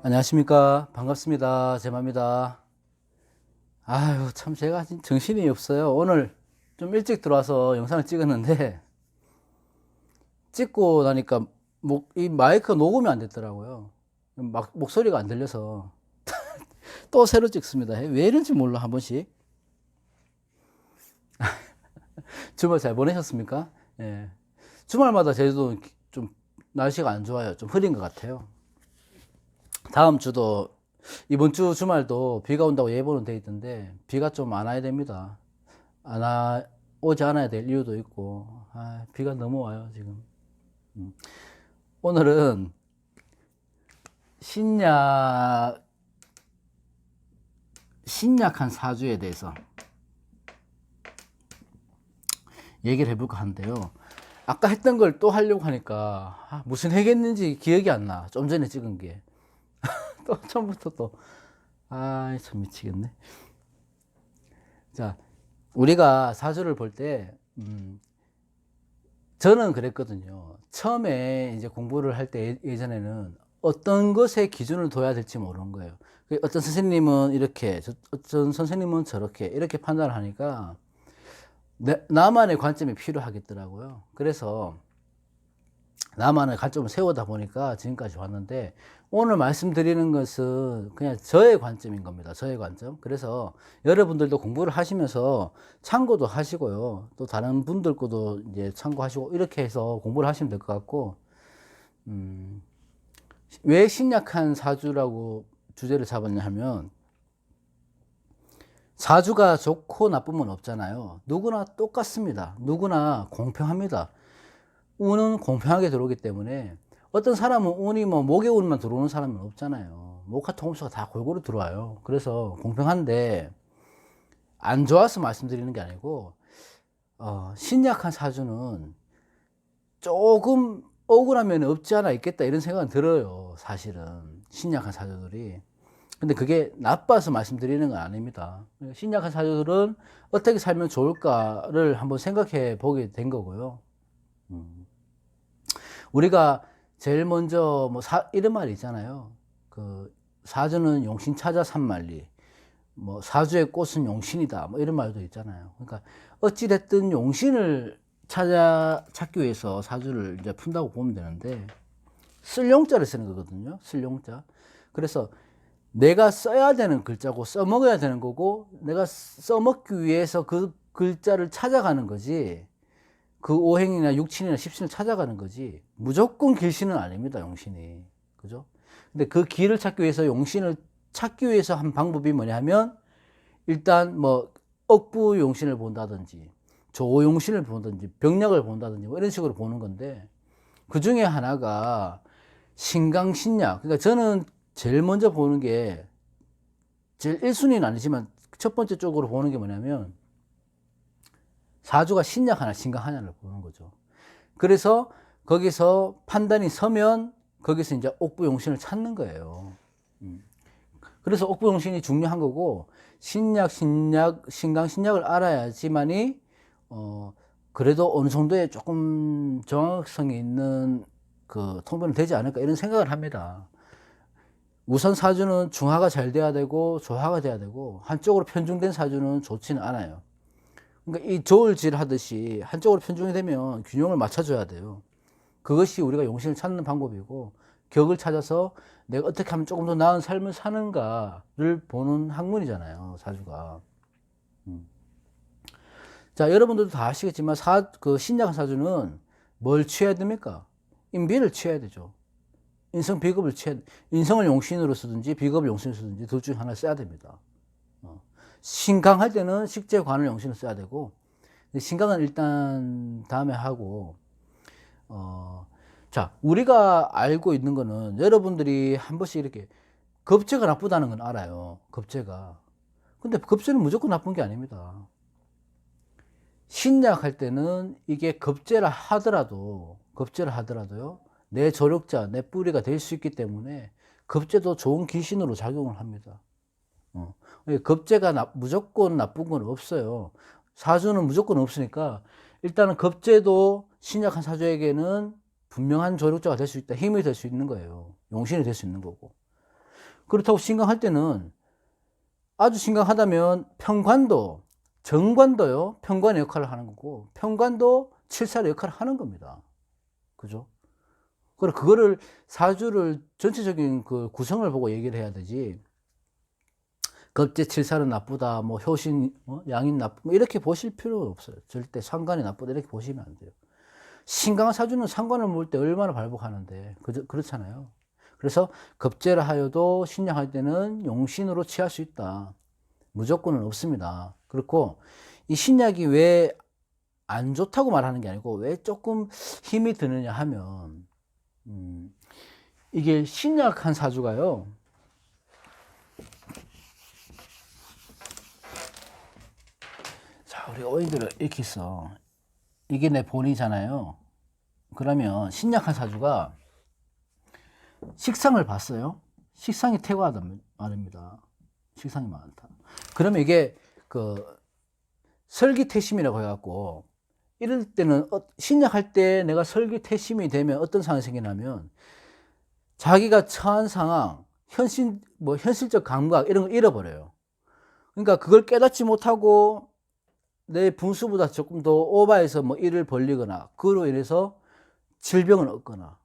안녕하십니까. 반갑습니다. 제마입니다. 아유, 참 제가 정신이 없어요. 오늘 좀 일찍 들어와서 영상을 찍었는데, 찍고 나니까 이 마이크가 녹음이 안 됐더라고요. 목소리가 안 들려서 또 새로 찍습니다. 왜 이런지 몰라, 한 번씩. 주말 잘 보내셨습니까? 예. 주말마다 제주도 좀 날씨가 안 좋아요. 좀 흐린 것 같아요. 다음 주도 이번 주 주말도 비가 온다고 예보는 돼 있던데 비가 좀 안 와야 됩니다. 오지 않아야 될 이유도 있고 비가 너무 와요 지금. 오늘은 신약한 사주에 대해서 얘기를 해볼까 하는데요. 아까 했던 걸 또 하려고 하니까 무슨 얘기했는지 기억이 안 나. 좀 전에 찍은 게. 또 처음부터 참 미치겠네. 자, 우리가 사주를 볼 때, 저는 그랬거든요. 처음에 이제 공부를 할 때 예전에는 어떤 것에 기준을 둬야 될지 모르는 거예요. 어떤 선생님은 이렇게, 어떤 선생님은 저렇게, 이렇게 판단을 하니까 나만의 관점이 필요하겠더라고요. 그래서 나만의 관점을 세우다 보니까 지금까지 왔는데, 오늘 말씀드리는 것은 그냥 저의 관점인 겁니다. 저의 관점. 그래서 여러분들도 공부를 하시면서 참고도 하시고요. 또 다른 분들 것도 이제 참고하시고 이렇게 해서 공부를 하시면 될 것 같고, 왜 신약한 사주라고 주제를 잡았냐 하면, 사주가 좋고 나쁨은 없잖아요. 누구나 똑같습니다. 누구나 공평합니다. 운은 공평하게 들어오기 때문에 어떤 사람은 운이 목의 운만 들어오는 사람은 없잖아요. 목화 통수가 다 골고루 들어와요. 그래서 공평한데 안 좋아서 말씀드리는 게 아니고 신약한 사주는 조금 억울하면 없지 않아 있겠다 이런 생각은 들어요. 사실은 신약한 사주들이. 근데 그게 나빠서 말씀드리는 건 아닙니다. 신약한 사주들은 어떻게 살면 좋을까를 한번 생각해 보게 된 거고요. 우리가 제일 먼저 이런 말이 있잖아요. 사주는 용신 찾아 산만리. 사주의 꽃은 용신이다. 이런 말도 있잖아요. 그러니까 어찌됐든 용신을 찾기 위해서 사주를 이제 푼다고 보면 되는데, 쓸 용자를 쓰는 거거든요. 쓸 용자. 그래서 내가 써야 되는 글자고 써먹어야 되는 거고, 내가 써먹기 위해서 그 글자를 찾아가는 거지, 그 오행이나 육친이나 십신을 찾아가는 거지 무조건 길신은 아닙니다. 용신이. 그죠? 근데 그 길을 찾기 위해서 용신을 찾기 위해서 한 방법이 뭐냐 하면, 일단 억부 용신을 본다든지 조오 용신을 본다든지 병력을 본다든지 이런 식으로 보는 건데, 그 중에 하나가 신강신약. 그러니까 저는 제일 먼저 보는 게, 제일 1순위는 아니지만 첫 번째 쪽으로 보는 게 뭐냐면, 사주가 신약 하나, 신강 하나를 보는 거죠. 그래서 거기서 판단이 서면 거기서 이제 옥부용신을 찾는 거예요. 그래서 옥부용신이 중요한 거고, 신약, 신강, 신약을 알아야지만이 그래도 어느 정도의 조금 정확성이 있는 통변이 되지 않을까 이런 생각을 합니다. 우선 사주는 중하가 잘 돼야 되고 조하가 돼야 되고, 한쪽으로 편중된 사주는 좋지는 않아요. 그러니까 이 저울질 하듯이 한쪽으로 편중이 되면 균형을 맞춰줘야 돼요. 그것이 우리가 용신을 찾는 방법이고, 격을 찾아서 내가 어떻게 하면 조금 더 나은 삶을 사는가를 보는 학문이잖아요, 사주가. 자, 여러분들도 다 아시겠지만 신약한 사주는 뭘 취해야 됩니까? 인비를 취해야 되죠. 인성 비겁을 인성을 용신으로 쓰든지 비겁을 용신으로 쓰든지 둘 중에 하나를 써야 됩니다. 신강할 때는 식재관을 용신을 써야 되고, 신강은 일단 다음에 하고, 자, 우리가 알고 있는 거는, 여러분들이 한 번씩 이렇게 겁재가 나쁘다는 건 알아요. 겁재가. 근데 겁재는 무조건 나쁜 게 아닙니다. 신약할 때는 이게 겁재라 하더라도요, 내 조력자, 내 뿌리가 될 수 있기 때문에 겁재도 좋은 귀신으로 작용을 합니다. 겁재가 무조건 나쁜 건 없어요. 사주는 무조건 없으니까, 일단은 겁재도 신약한 사주에게는 분명한 조력자가 될 수 있다. 힘이 될 수 있는 거예요. 용신이 될 수 있는 거고. 그렇다고 심각할 때는 아주 심각하다면 평관도, 정관도요, 평관의 역할을 하는 거고, 평관도 칠살의 역할을 하는 겁니다. 그죠? 그리고 그거를 사주를 전체적인 그 구성을 보고 얘기를 해야 되지, 겁재 칠살은 나쁘다, 뭐 효신, 양인 나쁘다, 뭐 이렇게 보실 필요는 없어요. 절대 상관이 나쁘다, 이렇게 보시면 안 돼요. 신강한 사주는 상관을 볼 때 얼마나 발복하는데, 그렇잖아요. 그래서 겁재를 하여도 신약할 때는 용신으로 취할 수 있다. 무조건은 없습니다. 그렇고 이 신약이 왜 안 좋다고 말하는 게 아니고 왜 조금 힘이 드느냐 하면 이게 신약한 사주가요. 자, 우리 오이들을 이렇게 써. 이게 내 본이잖아요. 그러면 신약한 사주가 식상을 봤어요. 식상이 태고하단 말입니다. 식상이 많다. 그러면 이게 그 설기태심이라고 해갖고 이럴 때는 신약할 때 내가 설기태심이 되면 어떤 상황이 생기냐면 자기가 처한 상황, 현실적 감각 이런 걸 잃어버려요. 그러니까 그걸 깨닫지 못하고 내 분수보다 조금 더 오버해서 뭐 일을 벌리거나 그로 인해서 질병을 얻거나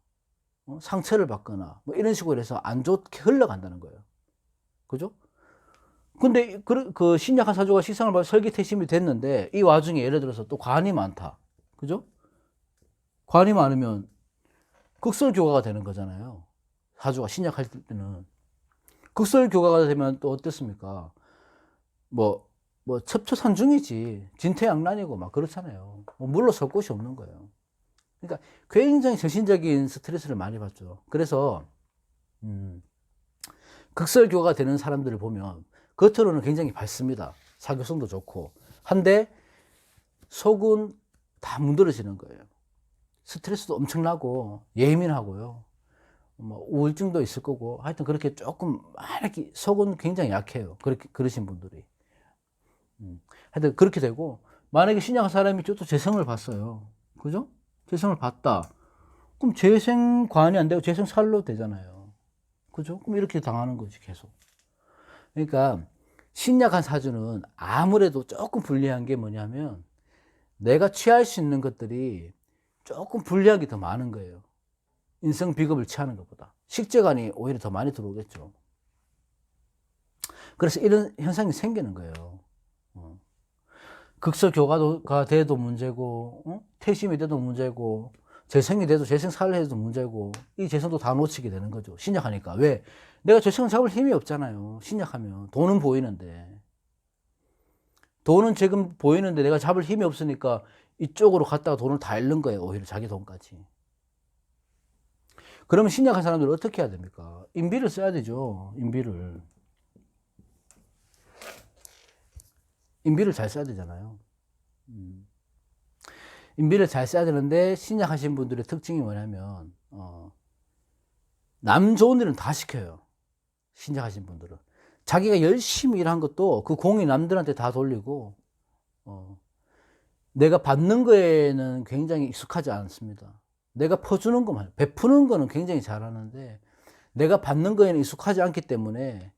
상처를 받거나 뭐 이런 식으로 해서 안 좋게 흘러간다는 거예요. 그죠? 근데 그 신약한 사주가 식상을 봐서 설기태심이 됐는데 이 와중에 예를 들어서 또 관이 많다. 그죠? 관이 많으면 극설교화가 되는 거잖아요. 사주가 신약할 때는. 극설교화가 되면 또 어떻습니까? 뭐 첩초산중이지. 진퇴양난이고 막 그렇잖아요. 뭐 물러설 곳이 없는 거예요. 그러니까 굉장히 정신적인 스트레스를 많이 받죠. 그래서 극설교화가 되는 사람들을 보면 겉으로는 굉장히 밝습니다. 사교성도 좋고. 한데 속은 다 문드러지는 거예요. 스트레스도 엄청나고 예민하고요. 뭐 우울증도 있을 거고 하여튼 그렇게 조금 이렇게 속은 굉장히 약해요. 그러신 분들이. 하여튼 그렇게 되고 만약에 신약한 사람이 또 재성을 봤어요. 그죠? 재성을 봤다. 그럼 재생관이 안 되고 재생살로 되잖아요. 그죠? 그럼 이렇게 당하는 거지 계속. 그러니까 신약한 사주는 아무래도 조금 불리한 게 뭐냐면 내가 취할 수 있는 것들이 조금 불리하게 더 많은 거예요. 인성 비겁을 취하는 것보다. 식재관이 오히려 더 많이 들어오겠죠. 그래서 이런 현상이 생기는 거예요. 극설교화가 돼도 문제고, 태심이 돼도 문제고, 재성이 돼도 재생살을 해도 문제고, 이 재성도 다 놓치게 되는 거죠. 신약하니까. 왜? 내가 재성을 잡을 힘이 없잖아요. 신약하면. 돈은 보이는데. 돈은 지금 보이는데 내가 잡을 힘이 없으니까 이쪽으로 갔다가 돈을 다 잃는 거예요. 오히려 자기 돈까지. 그러면 신약한 사람들은 어떻게 해야 됩니까? 인비를 써야 되죠. 인비를 잘 써야 되잖아요. 인비를 잘 써야 되는데 신약하신 분들의 특징이 뭐냐면 남 좋은 일은 다 시켜요. 신약하신 분들은 자기가 열심히 일한 것도 그 공이 남들한테 다 돌리고 내가 받는 거에는 굉장히 익숙하지 않습니다. 내가 퍼주는 것만, 베푸는 거는 굉장히 잘하는데 내가 받는 거에는 익숙하지 않기 때문에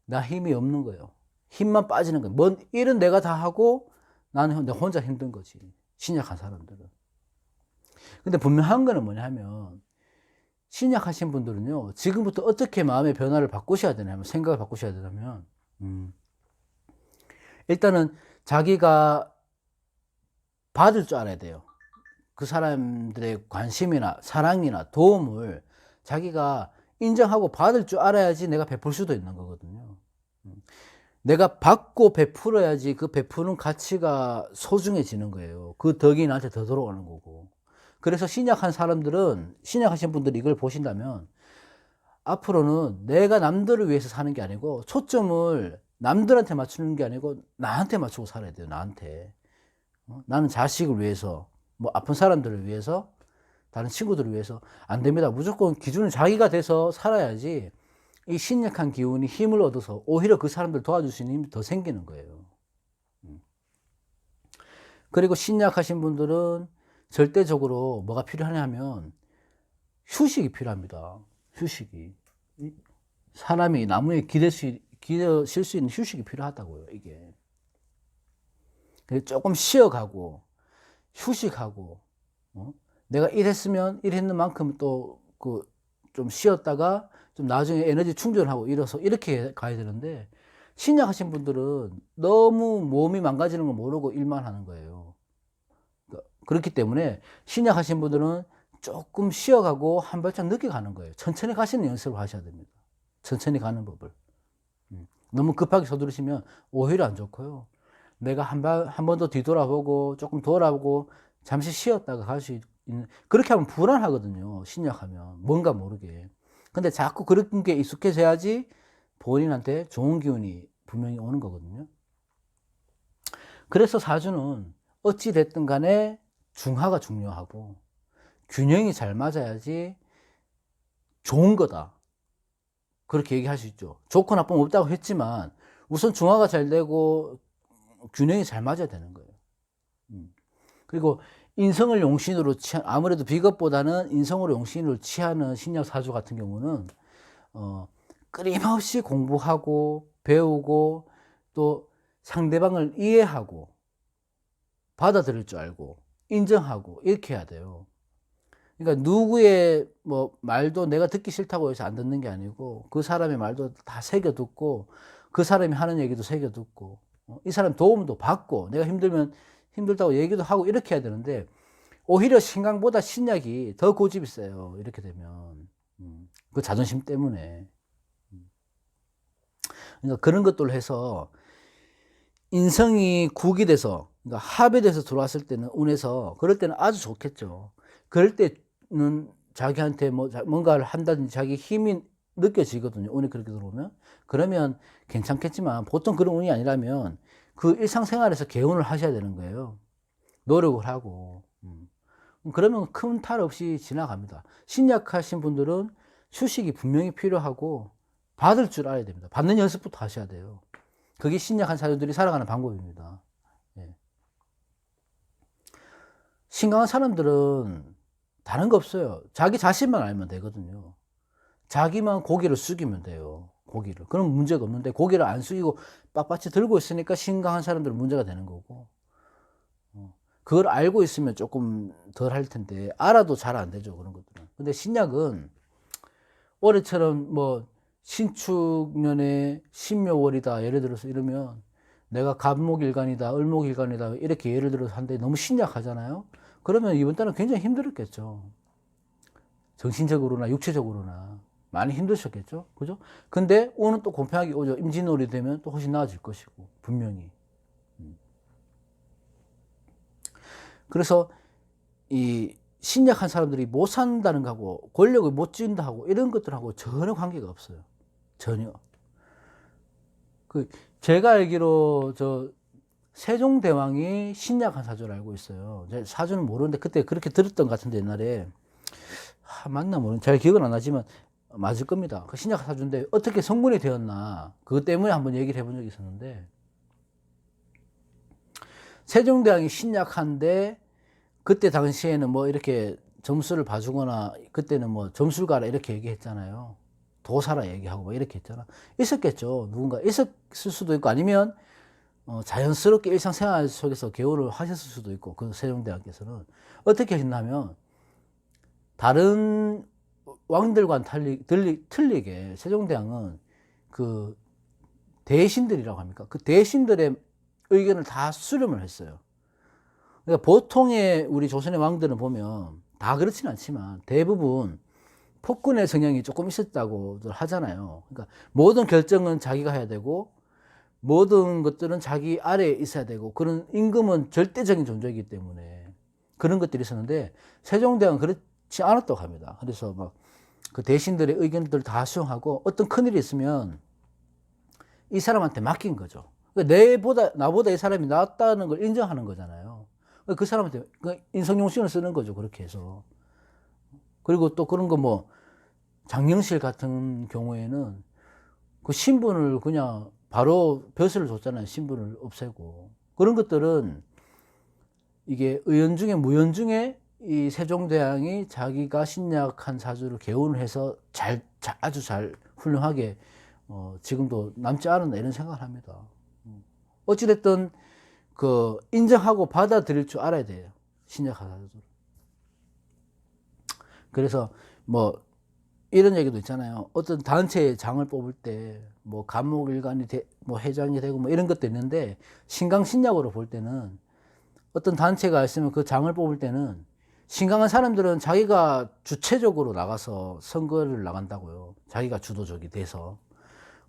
나 힘이 없는 거예요. 힘만 빠지는 거예요. 뭔 일은 내가 다 하고 나는 혼자 힘든 거지. 신약한 사람들은. 근데 분명한 거는 뭐냐 하면 신약하신 분들은요, 지금부터 어떻게 마음의 변화를 바꾸셔야 되냐면, 생각을 바꾸셔야 되냐면, 일단은 자기가 받을 줄 알아야 돼요. 그 사람들의 관심이나 사랑이나 도움을 자기가 인정하고 받을 줄 알아야지 내가 베풀 수도 있는 거거든요. 내가 받고 베풀어야지 그 베푸는 가치가 소중해지는 거예요. 그 덕이 나한테 더 들어오는 거고. 그래서 신약한 사람들은, 신약하신 분들이 이걸 보신다면 앞으로는 내가 남들을 위해서 사는 게 아니고 초점을 남들한테 맞추는 게 아니고 나한테 맞추고 살아야 돼요. 나한테. 나는 자식을 위해서, 뭐 아픈 사람들을 위해서, 다른 친구들을 위해서 안 됩니다. 무조건 기준은 자기가 돼서 살아야지 이 신약한 기운이 힘을 얻어서 오히려 그 사람들 도와줄 수 있는 힘이 더 생기는 거예요. 그리고 신약하신 분들은 절대적으로 뭐가 필요하냐면 휴식이 필요합니다. 휴식이. 사람이 나무에 기대실 수 있는 휴식이 필요하다고요, 이게. 그래서 조금 쉬어가고, 휴식하고, 내가 일했으면 일했는 만큼 또 좀 쉬었다가 좀 나중에 에너지 충전하고 이렇게 가야 되는데, 신약하신 분들은 너무 몸이 망가지는 걸 모르고 일만 하는 거예요. 그렇기 때문에 신약하신 분들은 조금 쉬어가고 한 발짝 늦게 가는 거예요. 천천히 가시는 연습을 하셔야 됩니다. 천천히 가는 법을. 너무 급하게 서두르시면 오히려 안 좋고요. 내가 한 번 더 뒤돌아보고 조금 돌아보고 잠시 쉬었다가 갈 수 있는, 그렇게 하면 불안하거든요. 신약하면 뭔가 모르게. 근데 자꾸 그런 게 익숙해져야지 본인한테 좋은 기운이 분명히 오는 거거든요. 그래서 사주는 어찌 됐든 간에 중화가 중요하고 균형이 잘 맞아야지 좋은 거다, 그렇게 얘기할 수 있죠. 좋고 나쁨 없다고 했지만 우선 중화가 잘 되고 균형이 잘 맞아야 되는 거예요. 그리고 인성을 용신으로 아무래도 비겁보다는 인성으로 용신으로 취하는 신약 사주 같은 경우는 끊임없이 공부하고 배우고 또 상대방을 이해하고 받아들일 줄 알고 인정하고 이렇게 해야 돼요. 그러니까 누구의 뭐 말도 내가 듣기 싫다고 해서 안 듣는 게 아니고 그 사람의 말도 다 새겨 듣고 그 사람이 하는 얘기도 새겨 듣고 이 사람 도움도 받고 내가 힘들면 힘들다고 얘기도 하고 이렇게 해야 되는데, 오히려 신강보다 신약이 더 고집이 세요. 이렇게 되면 그 자존심 때문에. 그러니까 그런 것들로 해서 인성이 국이 돼서, 그러니까 합이 돼서 들어왔을 때는 운에서 그럴 때는 아주 좋겠죠. 그럴 때는 자기한테 뭔가를 한다든지 자기 힘이 느껴지거든요. 운이 그렇게 들어오면. 그러면 괜찮겠지만 보통 그런 운이 아니라면 그 일상생활에서 개운을 하셔야 되는 거예요. 노력을 하고. 그러면 큰 탈 없이 지나갑니다. 신약하신 분들은 휴식이 분명히 필요하고 받을 줄 알아야 됩니다. 받는 연습부터 하셔야 돼요. 그게 신약한 사주들이 살아가는 방법입니다. 예. 신강한 사람들은 다른 거 없어요. 자기 자신만 알면 되거든요. 자기만 고개를 숙이면 돼요. 고기를. 그럼 문제가 없는데 고개를 안 숙이고 빳빳이 들고 있으니까 신강한 사람들은 문제가 되는 거고, 그걸 알고 있으면 조금 덜 할 텐데 알아도 잘 안 되죠, 그런 것들은. 근데 신약은 올해처럼 뭐 신축년에 신묘월이다 예를 들어서 이러면 내가 갑목일간이다 을목일간이다 이렇게 예를 들어서 한데 너무 신약하잖아요. 그러면 이번 달은 굉장히 힘들었겠죠. 정신적으로나 육체적으로나 많이 힘드셨겠죠. 그죠? 근데 오늘 또 공평하게 오죠. 임진월이 되면 또 훨씬 나아질 것이고, 분명히. 그래서 이 신약한 사람들이 못 산다는 거하고 권력을 못 쥔다하고 이런 것들하고 전혀 관계가 없어요. 전혀. 제가 알기로 세종대왕이 신약한 사주를 알고 있어요. 사주는 모르는데 그때 그렇게 들었던 것 같은데 옛날에. 맞나 모르는, 잘 기억은 안 나지만 맞을 겁니다. 그 신약한 사주인데 어떻게 성군이 되었나 그것 때문에 한번 얘기를 해본 적이 있었는데, 세종대왕이 신약한데 그때 당시에는 뭐 이렇게 점수를 봐주거나 그때는 뭐 점술가라 이렇게 얘기했잖아요. 도사라 얘기하고 뭐 이렇게 했잖아. 있었겠죠. 누군가 있었을 수도 있고 아니면 자연스럽게 일상생활 속에서 개호를 하셨을 수도 있고, 그 세종대왕께서는 어떻게 했냐면 다른 왕들과는 틀리게 세종대왕은 그 대신들이라고 합니까? 그 대신들의 의견을 다 수렴을 했어요. 그러니까 보통의 우리 조선의 왕들은 보면 다 그렇지는 않지만 대부분 폭군의 성향이 조금 있었다고 하잖아요. 그러니까 모든 결정은 자기가 해야 되고 모든 것들은 자기 아래에 있어야 되고, 그런 임금은 절대적인 존재이기 때문에 그런 것들이 있었는데 세종대왕은 그렇지 않았다고 합니다. 그래서 막 그 대신들의 의견들 다 수용하고 어떤 큰일이 있으면 이 사람한테 맡긴 거죠. 나보다 이 사람이 낫다는 걸 인정하는 거잖아요. 그 사람한테 인성용신을 쓰는 거죠. 그렇게 해서. 그리고 또 그런 거 뭐 장영실 같은 경우에는 그 신분을 그냥 바로 벼슬을 줬잖아요. 신분을 없애고. 그런 것들은 이게 의연 중에 무연 중에 이 세종대왕이 자기가 신약한 사주를 개운을 해서 아주 잘 훌륭하게 지금도 남지 않았나 이런 생각을 합니다. 어찌됐든 그 인정하고 받아들일 줄 알아야 돼요. 신약한 사주를. 그래서 뭐 이런 얘기도 있잖아요. 어떤 단체의 장을 뽑을 때 뭐 감목일관이 뭐 회장이 되고 뭐 이런 것도 있는데 신강신약으로 볼 때는 어떤 단체가 있으면 그 장을 뽑을 때는 신강한 사람들은 자기가 주체적으로 나가서 선거를 나간다고요. 자기가 주도적이 돼서.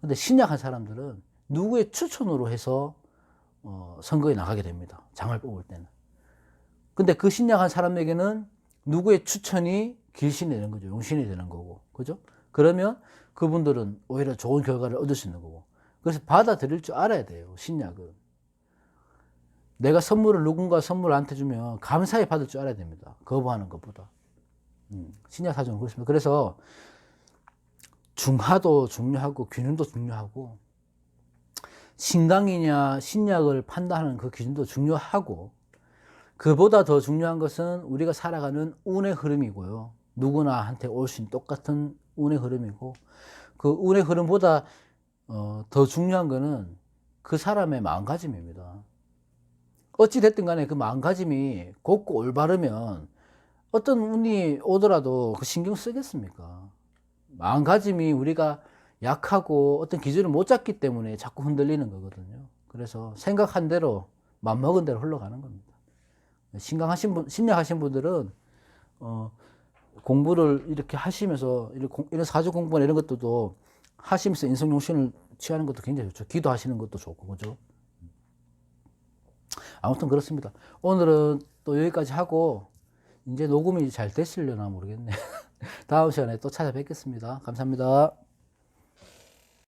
근데 신약한 사람들은 누구의 추천으로 해서 선거에 나가게 됩니다. 장을 뽑을 때는. 근데 그 신약한 사람에게는 누구의 추천이 길신이 되는 거죠. 용신이 되는 거고. 그죠? 그러면 그분들은 오히려 좋은 결과를 얻을 수 있는 거고. 그래서 받아들일 줄 알아야 돼요. 신약은. 내가 누군가 선물한테 주면 감사히 받을 줄 알아야 됩니다. 거부하는 것보다. 신약 사정은 그렇습니다. 그래서 중하도 중요하고 균형도 중요하고 신강이냐 신약을 판단하는 그 기준도 중요하고 그보다 더 중요한 것은 우리가 살아가는 운의 흐름이고요. 누구나한테 올 수 있는 똑같은 운의 흐름이고 그 운의 흐름보다 더 중요한 것은 그 사람의 마음가짐입니다. 어찌 됐든 간에 그 마음가짐이 곱고 올바르면 어떤 운이 오더라도 그 신경 쓰겠습니까? 마음가짐이 우리가 약하고 어떤 기준을 못 잡기 때문에 자꾸 흔들리는 거거든요. 그래서 생각한 대로 맘먹은 대로 흘러가는 겁니다. 신약하신 분들은 공부를 이렇게 하시면서 이런 사주 공부나 이런 것들도 하시면서 인성용신을 취하는 것도 굉장히 좋죠. 기도하시는 것도 좋고 그죠? 아무튼 그렇습니다. 오늘은 또 여기까지 하고 이제 녹음이 잘 됐으려나 모르겠네. 다음 시간에 또 찾아뵙겠습니다. 감사합니다.